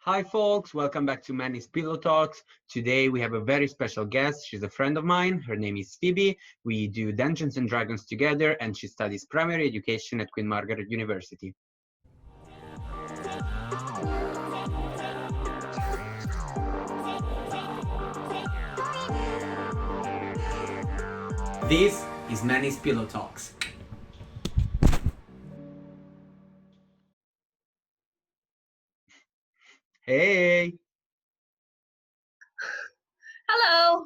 Hi folks, welcome back to Manny's PillowTalkz. Today we have a very special guest. She's a friend of mine. Her name is Phoebe. We do Dungeons and Dragons together and she studies primary education at Queen Margaret University. This is Manny's PillowTalkz. Hey, Hello.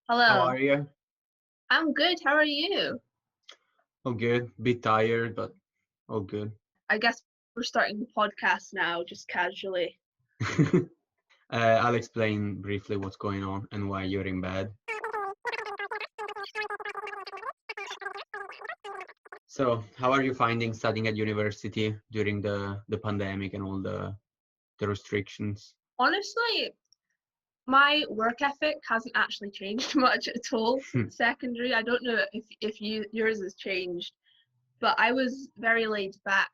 how Hello. are you? I'm good. How are you? Oh good, bit tired, but all good. I guess we're starting the podcast now, just casually. I'll explain briefly what's going on and why you're in bed. So, how are you finding studying at university during the pandemic and all the restrictions? Honestly, my work ethic hasn't actually changed much at all. Secondary, I don't know if yours has changed, but I was very laid back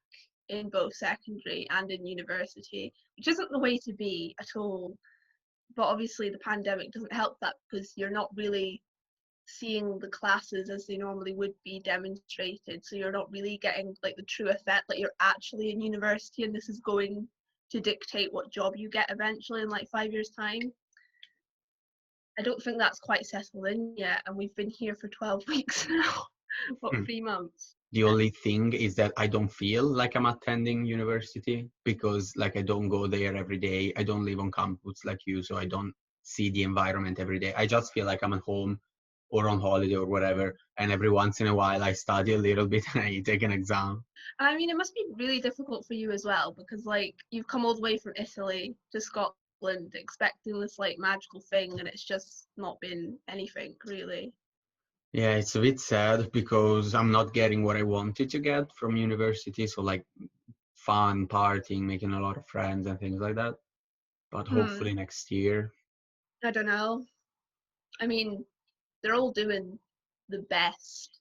in both secondary and in university, which isn't the way to be at all. But obviously, the pandemic doesn't help that because you're not really seeing the classes as they normally would be demonstrated, so you're not really getting like the true effect, like you're actually in university and this is going to dictate what job you get eventually in like 5 years time. I don't think that's quite settled in yet, and we've been here for 12 weeks now. What, 3 months? The only thing is that I don't feel like I'm attending university because like I don't go there every day. I don't live on campus like you, so I don't see the environment every day. I just feel like I'm at home or on holiday or whatever, and every once in a while I study a little bit and I take an exam. I mean, it must be really difficult for you as well, because like you've come all the way from Italy to Scotland expecting this like magical thing, and it's just not been anything really. Yeah, it's a bit sad because I'm not getting what I wanted to get from university. So like fun, partying, making a lot of friends and things like that. But Hmm. hopefully next year. I don't know. I mean, they're all doing the best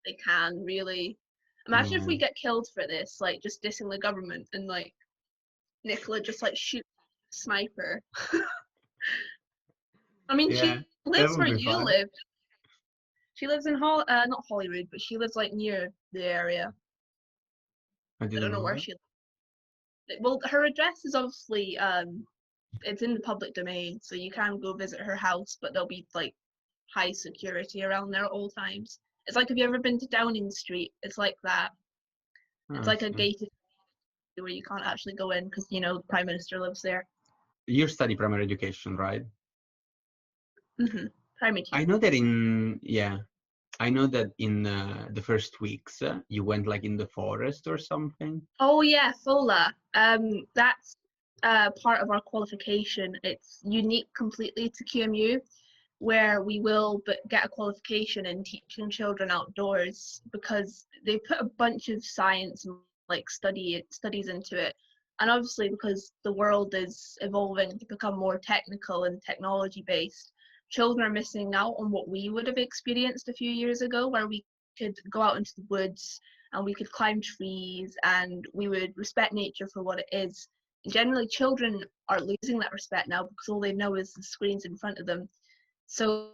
they can, really. Imagine if Yeah. we get killed for this, like just dissing the government, and like Nicola just like shoots a sniper. I mean, Yeah, she that lives would where be you fun. live. She lives in not Holyrood, but she lives like near the area. I I didn't don't know know where that. she lives. Well, her address is obviously it's in the public domain, so you can go visit her house, but there'll be like high security around there at all times. It's like, have you ever been to Downing Street? It's like that. It's Oh, I like a see. gated where you can't actually go in because the Prime Minister lives there. You study primary education, right? Primary I teacher. know that I know that in the first weeks you went like in the forest or something. Oh yeah, FOLA. That's part of our qualification. It's unique completely to QMU, where we will get a qualification in teaching children outdoors because they put a bunch of science and like studies into it. And obviously, because the world is evolving to become more technical and technology based, children are missing out on what we would have experienced a few years ago, where we could go out into the woods and we could climb trees and we would respect nature for what it is. And generally, children are losing that respect now because all they know is the screens in front of them. So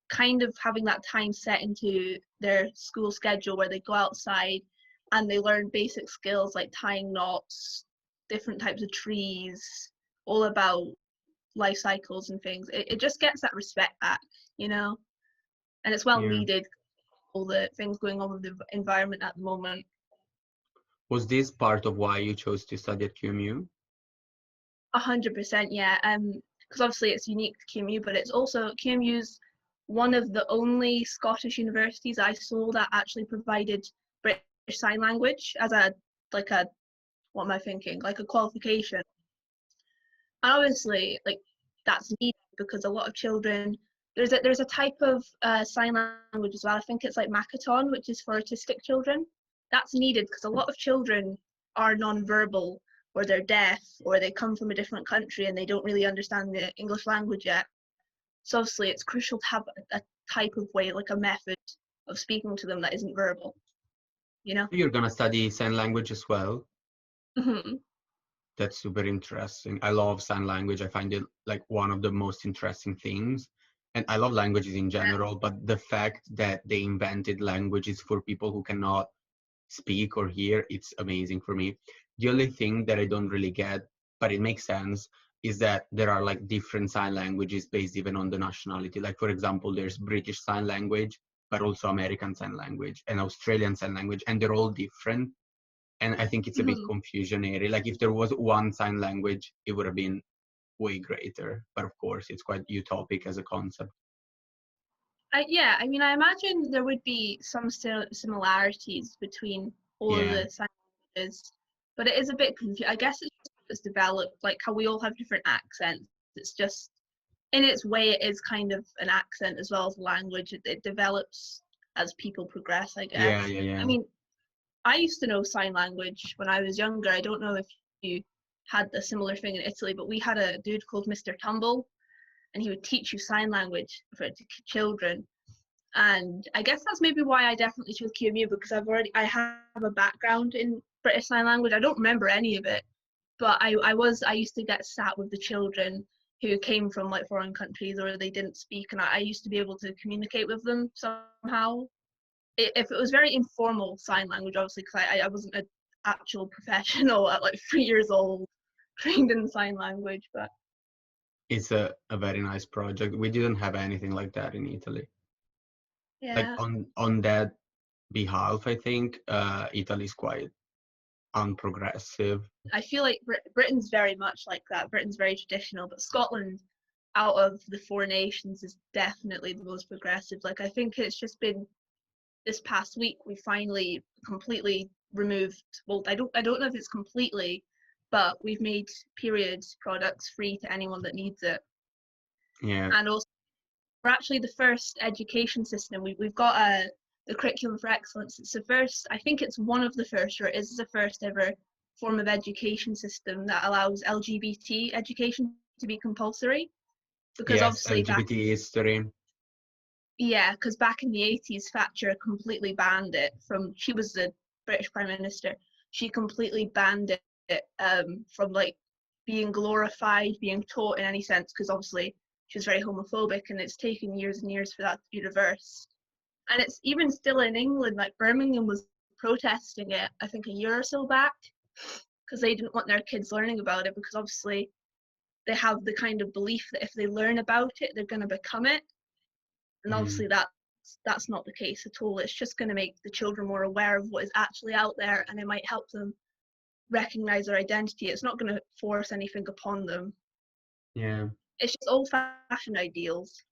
kind of having that time set into their school schedule where they go outside and they learn basic skills like tying knots, different types of trees, all about life cycles and things. It just gets that respect back, you know? And it's well Yeah. needed, all the things going on with the environment at the moment. Was this part of why you chose to study at QMU? 100%, yeah. Because obviously it's unique to QMU, but it's also QMU's one of the only Scottish universities I saw that actually provided British Sign Language as a like a what am I thinking? Like a qualification. And obviously, like that's needed because a lot of children there's a type of sign language as well. I think it's like Makaton, which is for autistic children. That's needed because a lot of children are non-verbal, or they're deaf, or they come from a different country and they don't really understand the English language yet. So obviously, it's crucial to have a type of way, like a method of speaking to them that isn't verbal. You know. You're gonna study sign language as well. Mm-hmm. That's super interesting. I love sign language. I find it like one of the most interesting things. And I love languages in general, but the fact that they invented languages for people who cannot speak or hear, it's amazing for me. The only thing that I don't really get, but it makes sense, is that there are like different sign languages based even on the nationality. Like, for example, there's British Sign Language, but also American Sign Language and Australian Sign Language, and they're all different. And I think it's a bit Mhm. confusionary. Like, if there was one sign language, it would have been way greater. But of course, it's quite utopic as a concept. Yeah, I mean, I imagine there would be some similarities between all of Yeah, the sign languages, but it is a bit confusing. I guess it's just it's developed, like how we all have different accents. It's just in its way, it is kind of an accent as well as a language. It develops as people progress, I yeah, guess. yeah, I yeah. mean, I used to know sign language when I was younger. I don't know if you had a similar thing in Italy, but we had a dude called Mr. Tumble, and he would teach you sign language for children. And I guess that's maybe why I definitely chose QMU, because I have a background in British Sign Language. I don't remember any of it, but I used to get sat with the children who came from like foreign countries or they didn't speak, and I used to be able to communicate with them somehow. If it was very informal sign language, obviously, because I wasn't an actual professional at like 3 years old trained in sign language, but It's a very nice project. We didn't have anything like that in Italy. Like yeah. on that behalf, I think Italy is quite unprogressive. I feel like Britain's very much like that. Britain's very traditional, but Scotland, out of the four nations, is definitely the most progressive. Like I think it's just been this past week we finally completely removed. Well, I don't know if it's completely, but we've made period products free to anyone that needs it, Yeah. and also we're actually the first education system. We've got the curriculum for excellence. It's the first, I think it's one of the first, or it is the first ever form of education system that allows LGBT education to be compulsory. Because Yes, obviously LGBT history. because back in the 80s, Thatcher completely banned it from, she was the British Prime Minister. She completely banned it from like being glorified, being taught in any sense, because obviously she was very homophobic, and it's taken years and years for that to be reversed. And it's even still in England, like Birmingham was protesting it, I think a year or so back, because they didn't want their kids learning about it, because obviously they have the kind of belief that if they learn about it, they're going to become it. And Mm, obviously that's not the case at all. It's just going to make the children more aware of what is actually out there, and it might help them recognize their identity. It's not going to force anything upon them. yeah, It's just old-fashioned ideals.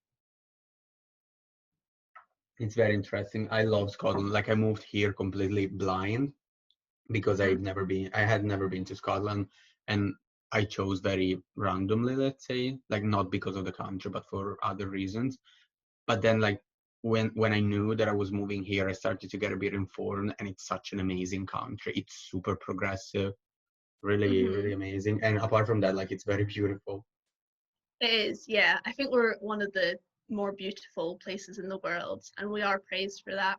it's very interesting. I love Scotland. Like, I moved here completely blind because Mm-hmm. I had never been to Scotland, and I chose very randomly, let's say, like not because of the country, but for other reasons. But then, like, when I knew that I was moving here, I started to get a bit informed, and it's such an amazing country. It's super progressive, really, Mm-hmm. really amazing. And apart from that, like, it's very beautiful. It is, yeah. I think we're one of the more beautiful places in the world, and we are praised for that.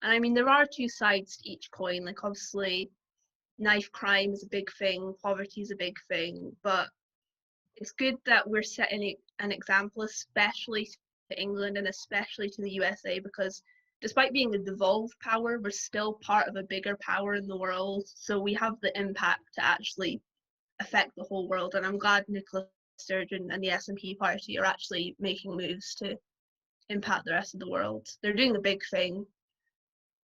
And I mean, there are two sides to each coin. Like, obviously, knife crime is a big thing, poverty is a big thing, but it's good that we're setting an example, especially to England and especially to the USA, because despite being a devolved power, we're still part of a bigger power in the world. So we have the impact to actually affect the whole world. And I'm glad Nicola Sturgeon and the SNP party are actually making moves to impact the rest of the world. They're doing a big thing,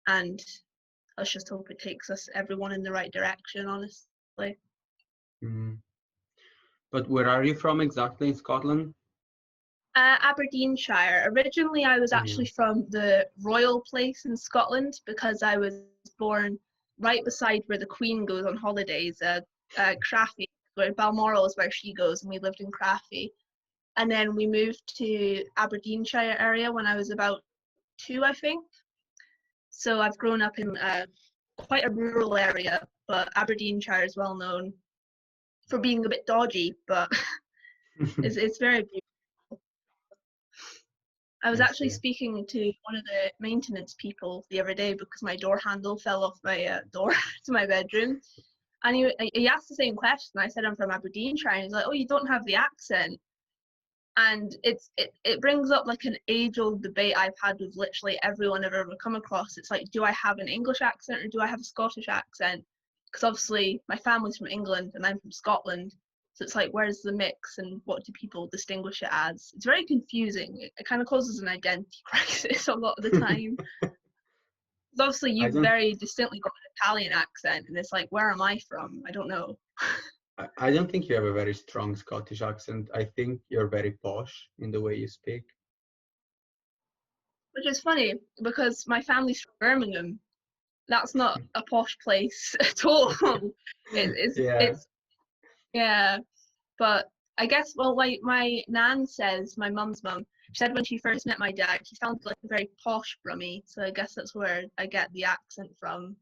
and let's just hope it takes us everyone in the right direction, honestly. Mm. But where are you from exactly in Scotland? Aberdeenshire. Originally, I was Yeah. actually from the royal place in Scotland because I was born right beside where the Queen goes on holidays, Craffy, where Balmoral is where she goes, and we lived in Craffy. And then we moved to Aberdeenshire area when I was about 2, I think. So I've grown up in quite a rural area, but Aberdeenshire is well known for being a bit dodgy, but it's very beautiful. I was I actually see. speaking to one of the maintenance people the other day because my door handle fell off my door to my bedroom, And he asked the same question. I said I'm from Aberdeenshire, and he's like, oh, you don't have the accent. And it brings up like an age-old debate I've had with literally everyone I've ever come across. It's like, do I have an English accent or do I have a Scottish accent? Because obviously my family's from England and I'm from Scotland. So it's like, where's the mix and what do people distinguish it as? It's very confusing. It kind of causes an identity crisis a lot of the time. Obviously I you've don't very distinctly got an Italian accent, and it's like, where am I from? I don't know. I don't think you have a very strong Scottish accent. I think you're very posh in the way you speak. Which is funny because my family's from Birmingham. That's not a posh place at all. Yeah. It's yeah, but I guess, well, like my nan says, my mum's mum, she said when she first met my dad, he sounded like a very posh Brummie. So I guess that's where I get the accent from,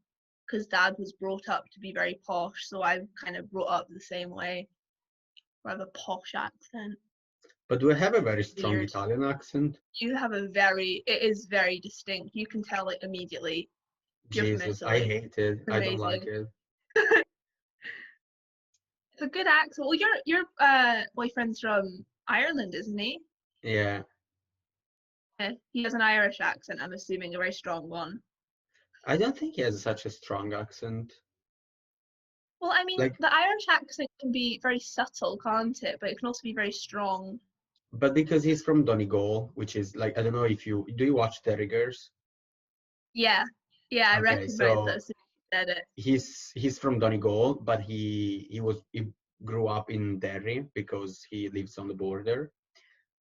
because dad was brought up to be very posh. So I kind of brought up the same way, where I have a posh accent. But do I have a very strong Weird. Italian accent? You have it is very distinct. You can tell it immediately. You're from Jesus, I Italy. hate it. It's I don't like amazing. it. It's a good accent. Well, your boyfriend's from Ireland, isn't he? Yeah. Yeah, he has an Irish accent, I'm assuming, a very strong one. I don't think he has such a strong accent. Well, I mean, Like, the Irish accent can be very subtle, can't it? But it can also be very strong. but because he's from Donegal, which is like, I don't know if you do you watch The Riggers? Yeah, yeah, I Okay, recognise that so as soon as you said it. he's from Donegal, but he grew up in Derry because he lives on the border.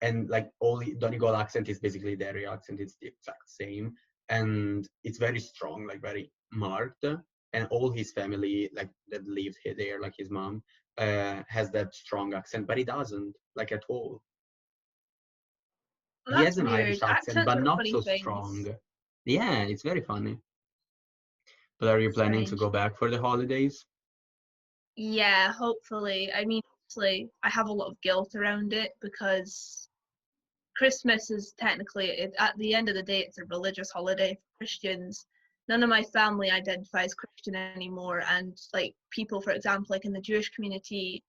And like Donegal accent is basically Derry accent. It's the exact same, and it's very strong, like very marked. And all his family, like that lives there, like his mom, has that strong accent, but he doesn't like at all. Well, He has that's an weird. Irish accent, Accents but are not funny so things. strong. Yeah, it's very funny. But are you planning to Strange. go back for the holidays? Yeah, hopefully. I mean, obviously, I have a lot of guilt around it because Christmas is technically, at the end of the day, it's a religious holiday for Christians. None of my family identifies Christian anymore, and like people, for example, like in the Jewish community,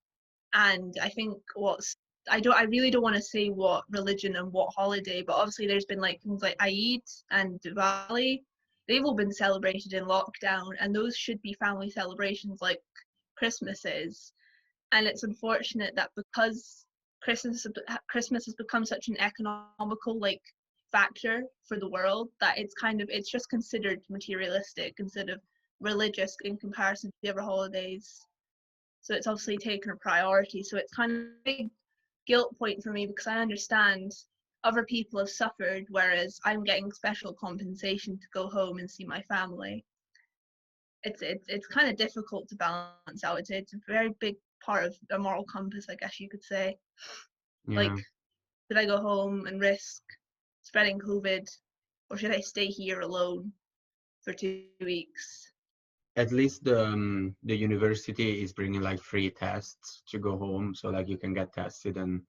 and I think I really don't want to say what religion and what holiday, but obviously there's been like things like Eid and Diwali. They've all been celebrated in lockdown, and those should be family celebrations like Christmas is. And it's unfortunate that because Christmas has become such an economical like factor for the world, that it's just considered materialistic instead of religious in comparison to the other holidays. So it's obviously taken a priority. So it's kind of a big guilt point for me because I understand other people have suffered, whereas I'm getting special compensation to go home and see my family. It's kind of difficult to balance out. It's a very big part of a moral compass, I guess you could say. Like, Yeah. should I go home and risk spreading COVID, or should I stay here alone for 2 weeks? At least the university is bringing like free tests to go home, so like you can get tested, and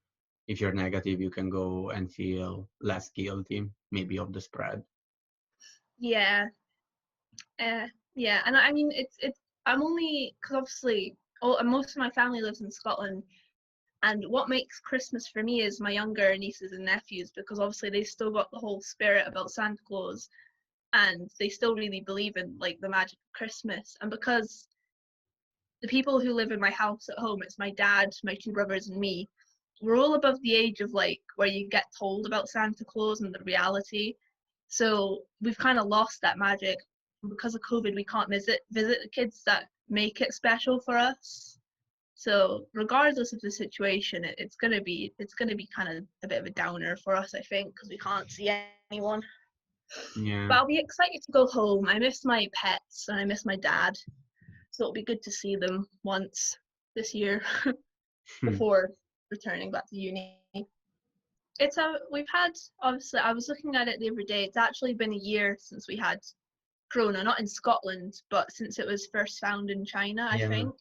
if you're negative, you can go and feel less guilty, maybe of the spread. Yeah, uh, yeah, and I mean it's I'm only because obviously most of my family lives in Scotland, and what makes Christmas for me is my younger nieces and nephews, because obviously they still got the whole spirit about Santa Claus, and they still really believe in like the magic of Christmas. And because the people who live in my house at home, it's my dad, my two brothers, and me, we're all above the age of like where you get told about Santa Claus and the reality. So we've kind of lost that magic. Because of COVID, we can't visit the kids that make it special for us. So regardless of the situation, it's gonna be kind of a bit of a downer for us, I think, because we can't see anyone. Yeah. But I'll be excited to go home. I miss my pets and I miss my dad, so it'll be good to see them once this year before returning back to uni. We've had, obviously I was looking at it the other day. It's actually been a year since we had Corona, not in Scotland, but since it was first found in China, I Yeah. think.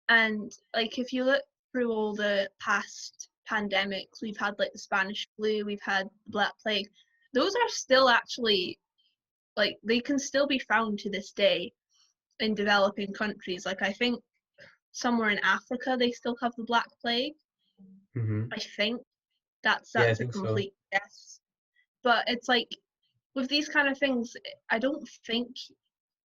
And like if you look through all the past pandemics, we've had like the Spanish flu, we've had the Black Plague. Those are still actually like they can still be found to this day. in developing countries. Like I think somewhere in Africa they still have the Black Plague. Hmm. I think Yeah, I that's a think so. complete guess. But it's like with these kind of things, I don't think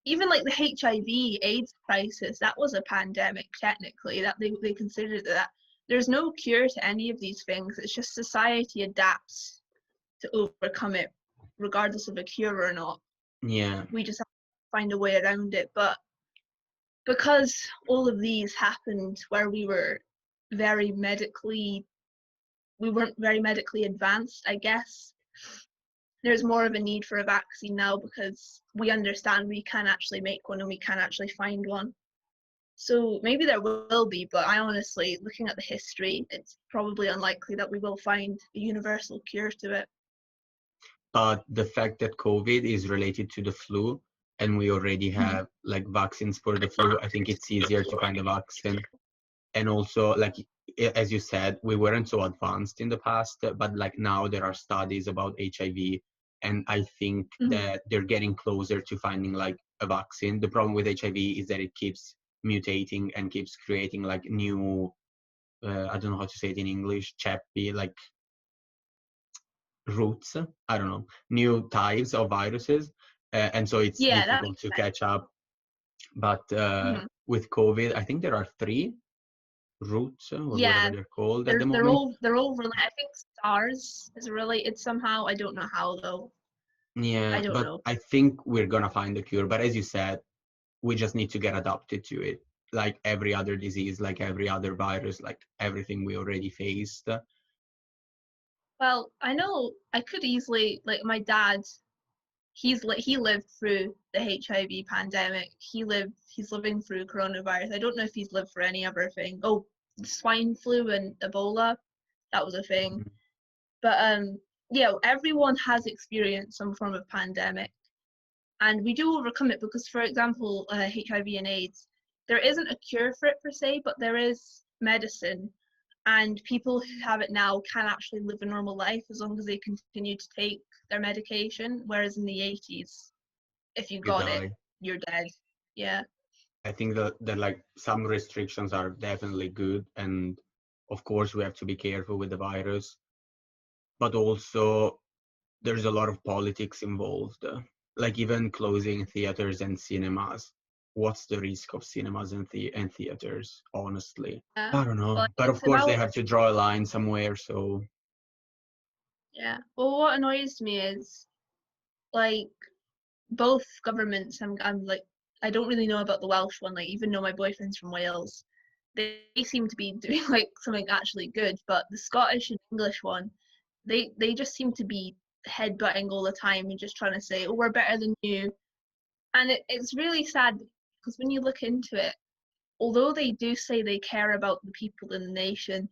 even like the HIV AIDS crisis, that was a pandemic technically, that they considered that. There's no cure to any of these things. It's just society adapts to overcome it, regardless of a cure or not. Yeah. We just have to find a way around it. But because all of these happened where very medically we weren't very medically advanced, I guess. There's more of a need for a vaccine now because we understand we can actually make one and we can actually find one. So maybe there will be, but I honestly, looking at the history, it's probably unlikely that we will find a universal cure to it. But the fact that COVID is related to the flu and we already Mhm. have like vaccines for the flu, I think it's easier to find a vaccine. And also, like as you said, we weren't so advanced in the past, but like now there are studies about HIV, and I think Mhm. that they're getting closer to finding like a vaccine. The problem with HIV is that it keeps mutating and keeps creating like new, I don't know how to say it in English, chappy, like roots, I don't know, new types of viruses, and so it's Yeah, that difficult makes to sense. catch up. But Mhm. with COVID, I think there are three roots or whatever Yeah, they're called at the moment. they're all related. I think SARS is related somehow. I don't know how though. I Yeah, don't but know. I think we're gonna find a cure. But as you said, we just need to get adapted to it, like every other disease, like every other virus, like everything we already faced. Well, I know I could easily like my dad. He lived through the HIV pandemic. He's living through coronavirus. I don't know if he's lived through any other thing. Oh, swine flu and Ebola, that was a thing. Mhm. But yeah, everyone has experienced some form of pandemic, and we do overcome it because, for example, HIV and AIDS, there isn't a cure for it per se, but there is medicine, and people who have it now can actually live a normal life as long as they continue to take their medication. Whereas in the 80s, if you You got it, die. you're dead. Yeah. I think that like some restrictions are definitely good, and of course we have to be careful with the virus, but also there's a lot of politics involved. Like even closing theaters and cinemas. What's the risk of cinemas and theaters? Honestly, Yeah. I don't know. But But of it's course they about, have to draw a line somewhere. So yeah. Well, what annoys me is like both governments. I'm like, I don't really know about the Welsh one. Like, even though my boyfriend's from Wales, they seem to be doing like something actually good. But the Scottish and English one, they just seem to be headbutting all the time and just trying to say, oh, we're better than you. And it's really sad because when you look into it, although they do say they care about the people in the nation,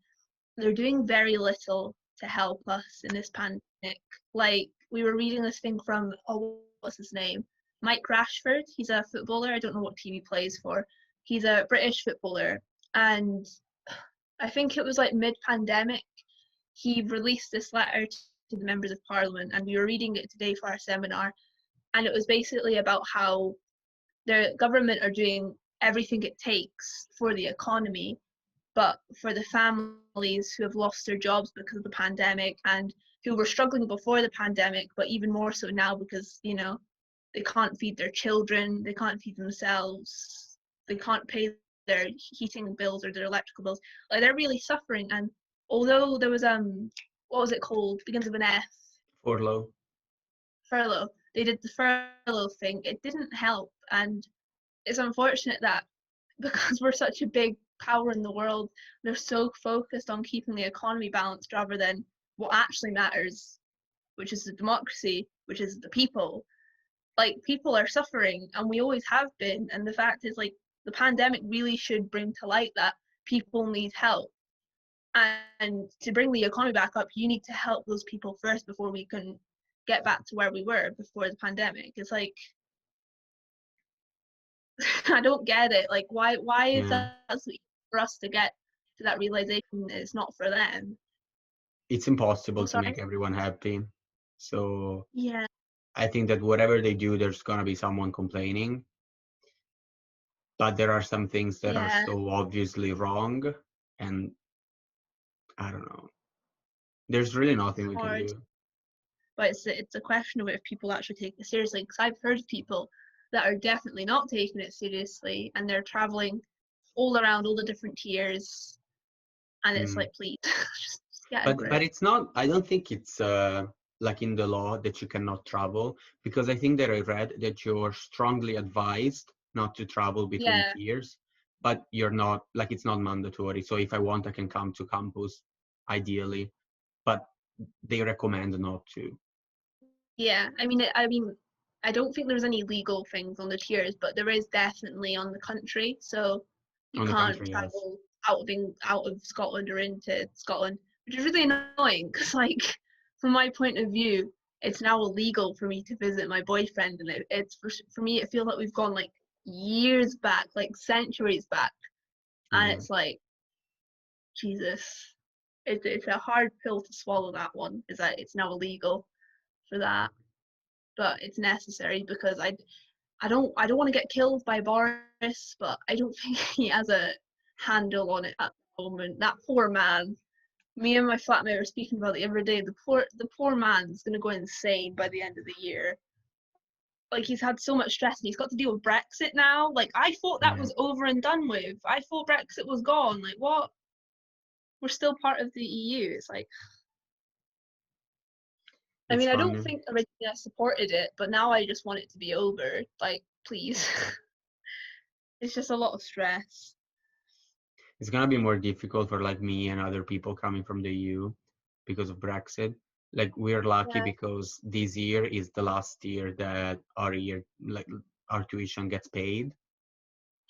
they're doing very little to help us in this pandemic. Like we were reading this thing from, oh, what's his name? Mike Rashford. He's a footballer. I don't know what team he plays for. He's a British footballer, and I think it was like mid-pandemic. He released this letter to the members of Parliament, and we were reading it today for our seminar. And it was basically about how the government are doing everything it takes for the economy, but for the families who have lost their jobs because of the pandemic and who were struggling before the pandemic, but even more so now because, they can't feed their children, they can't feed themselves, they can't pay their heating bills or their electrical bills. Like they're really suffering. And although there was what was it called? Begins with an F. furlough. Furlough. They did the furlough thing. It didn't help, and it's unfortunate that because we're such a big power in the world, they're so focused on keeping the economy balanced rather than what actually matters, which is the democracy, which is the people. Like people are suffering and we always have been. And the fact is like the pandemic really should bring to light that people need help. And to bring the economy back up, you need to help those people first before we can get back to where we were before the pandemic. It's like I don't get it. Like, why is Yeah, that so easy for us to get to that realization that it's not for them? it's Oh, impossible to sorry. make everyone happy. So Yeah, I think that whatever they do, there's gonna be someone complaining. but there are some things that are Yeah, so obviously wrong, and I don't know. There's really it's nothing we can hard, do. but it's a question of if people actually take it seriously. Because I've heard of people that are definitely not taking it seriously, and they're traveling all around all the different tiers, and it's Mm. like, please, just get a But grip. it's not. I don't think it's like in the law that you cannot travel, because I think that I read that you're strongly advised not to travel between Yeah, tiers, but you're not, like, it's not mandatory. So if I want, I can come to campus, ideally, but they recommend not to. yeah. I don't think there's any legal things on the tiers, but there is definitely on the country. So you On the can't country, yes. travel out of Scotland or into Scotland, which is really annoying because, like, from my point of view, it's now illegal for me to visit my boyfriend, and it's for me. It feels like we've gone like years back, like centuries back, and Yeah, it's like Jesus. It's a hard pill to swallow. That one is that it's now illegal for that, but it's necessary because I don't want to get killed by Boris, but I don't think he has a handle on it at the moment. That poor man. Me and my flatmate were speaking about it the other day. The poor man's gonna go insane by the end of the year. Like, he's had so much stress and he's got to deal with Brexit now. Like, I thought that yeah. was over and done with. I thought Brexit was gone. Like, what? We're still part of the EU. It's like, I It's mean, I don't funny. think originally I supported it, but now I just want it to be over. Like, please. It's just a lot of stress. It's gonna be more difficult for like me and other people coming from the EU because of Brexit. Like, we're lucky Yeah. because this year is the last year that our year, like, our tuition gets paid,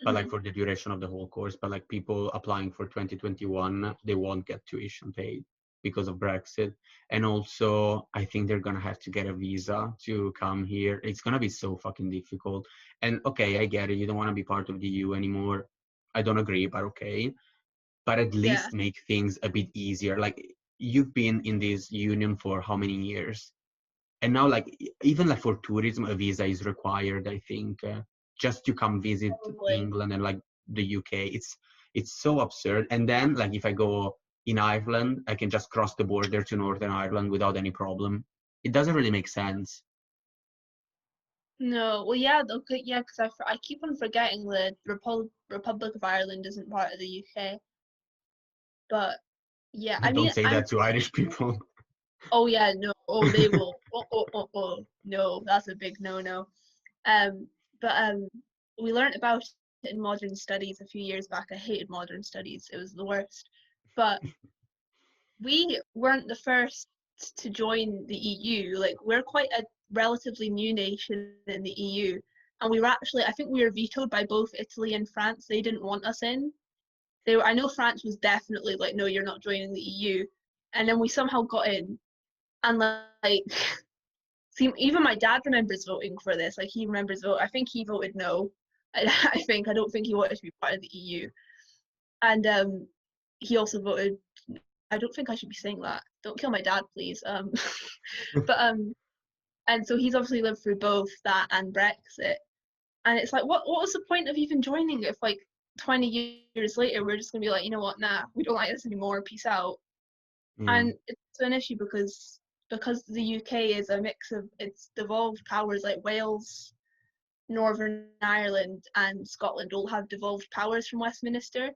but like Hmm. for the duration of the whole course. But like people applying for 2021, they won't get tuition paid because of Brexit. And also, I think they're gonna have to get a visa to come here. It's gonna be so fucking difficult. And okay, I get it. You don't want to be part of the EU anymore. I don't agree, but okay. But at Yeah. least make things a bit easier. Like, you've been in this union for how many years? And now, like, even like for tourism, a visa is required, I think, just to come visit Probably. England and like the UK. It's so absurd. And then, like, if I go in Ireland, I can just cross the border to Northern Ireland without any problem. It doesn't really make sense. No. Well, yeah. Okay. Yeah. Because I keep on forgetting the Republic of Ireland isn't part of the UK. But yeah, I Don't mean, say I'm. that to Irish people. Oh yeah. No. Oh, they will. Oh. No, that's a big no. Um. But we learned about it in modern studies a few years back. I hated modern studies. It was the worst. But we weren't the first to join the EU. Like, we're quite a relatively new nation in the EU, and we were actually, I think we were vetoed by both Italy and France. They didn't want us in. I know France was definitely like, no, you're not joining the EU, and then we somehow got in, and like, see, even my dad remembers voting for this. Like, he remembers vote. I think he voted no. I don't think he wanted to be part of the EU, and he also voted. I don't think I should be saying that. Don't kill my dad, please. But and so he's obviously lived through both that and Brexit. And it's like, what was the point of even joining if, like, 20 years later we're just gonna be like, you know what, nah, we don't like this anymore, peace out. Yeah. And it's an issue because the UK is a mix of its devolved powers. Like, Wales, Northern Ireland, and Scotland all have devolved powers from Westminster.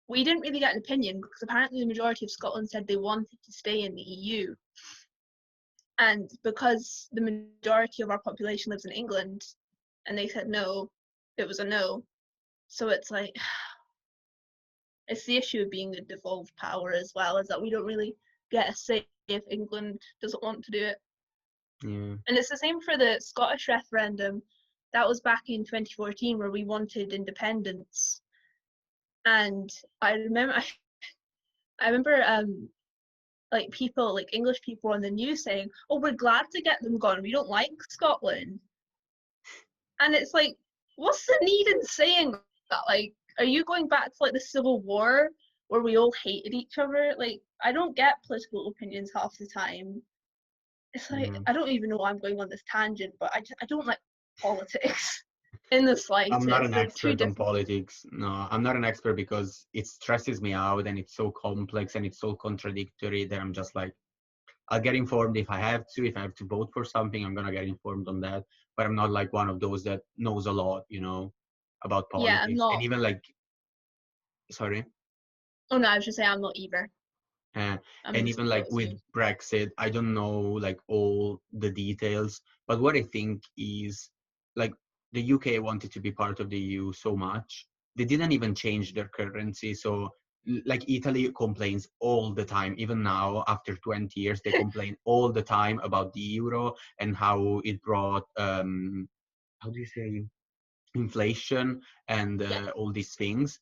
We didn't really get an opinion because apparently the majority of Scotland said they wanted to stay in the EU. And because the majority of our population lives in England and they said no, it was a no. So it's like, it's the issue of being a devolved power, as well as that we don't really get a say if England doesn't want to do it. Yeah. And it's the same for the Scottish referendum. That was back in 2014 where we wanted independence. And I remember like people, like English people on the news saying, "Oh, we're glad to get them gone. We don't like Scotland." And it's like, what's the need in saying that? Like, are you going back to like the Civil War where we all hated each other? Like, I don't get political opinions half the time. It's like, Yeah. I don't even know why I'm going on this tangent, but I don't like politics. in the I'm not slightest. an They're two expert on different. politics. No, I'm not an expert because it stresses me out and it's so complex and it's so contradictory that I'm just like, I'll get informed if I have to. If I have to vote for something, I'm gonna get informed on that. But I'm not like one of those that knows a lot, about Yeah, I'm politics. And not. even like, sorry. Oh no, I was just saying I'm not either. Uh, I'm in and the even same boat like as with you. Brexit, I don't know like all the details, but what I think is like the UK wanted to be part of the EU so much, they didn't even change their currency. So like Italy complains all the time, even now after 20 years, they complain all the time about the euro and how it brought how do you say inflation and Yeah. all these things.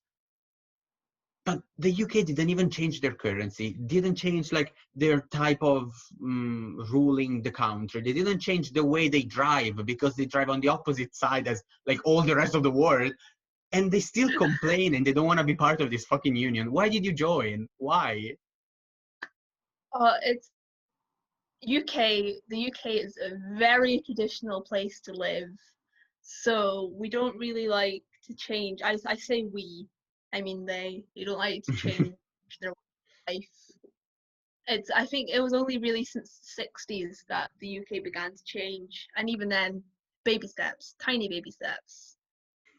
But the UK didn't even change their currency, didn't change like their type of ruling the country. They didn't change the way they drive because they drive on the opposite side as like all the rest of the world. And they still complain and they don't want to be part of this fucking union. Why did you join? Why? It's UK. The UK is a very traditional place to live, so we don't really like to change. I say we. I mean they. They don't like to change their life. It's. I think it was only really since the 60s that the UK began to change, and even then, baby steps, tiny baby steps.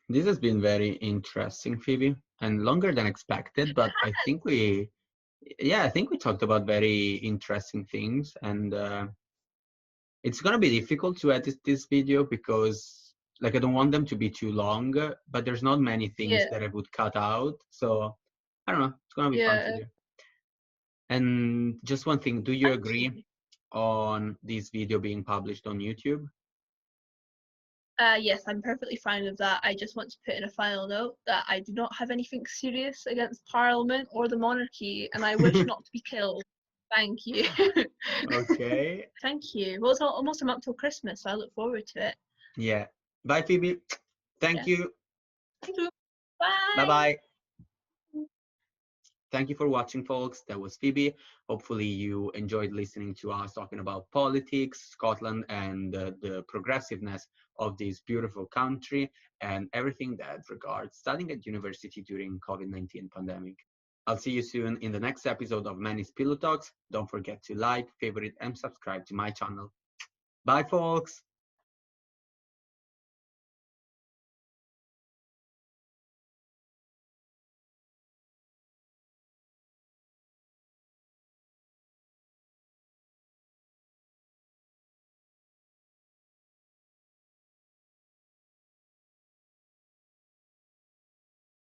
This has been very interesting, Phoebe, and longer than expected, but I think we talked about very interesting things. And it's gonna be difficult to edit this video because like I don't want them to be too long, but there's not many things Yeah, that I would cut out. So I don't know, it's gonna be fun to yeah, do. And just one thing, do you agree absolutely. on this video being published on YouTube? Yes, I'm perfectly fine with that. I just want to put in a final note that I do not have anything serious against Parliament or the monarchy, and I wish not to be killed. Thank you. Okay. Thank you. Well, it's almost a month till Christmas, so I look forward to it. Yeah. Bye, Phoebe. Thank Yeah. you. Thank you. Bye Bye. bye. Thank you for watching, folks. That was Phoebe. Hopefully, you enjoyed listening to us talking about politics, Scotland, and the progressiveness of this beautiful country and everything that regards studying at university during COVID-19 pandemic. I'll see you soon in the next episode of Manny's Pillow Talks. Don't forget to like, favorite, and subscribe to my channel. Bye, folks.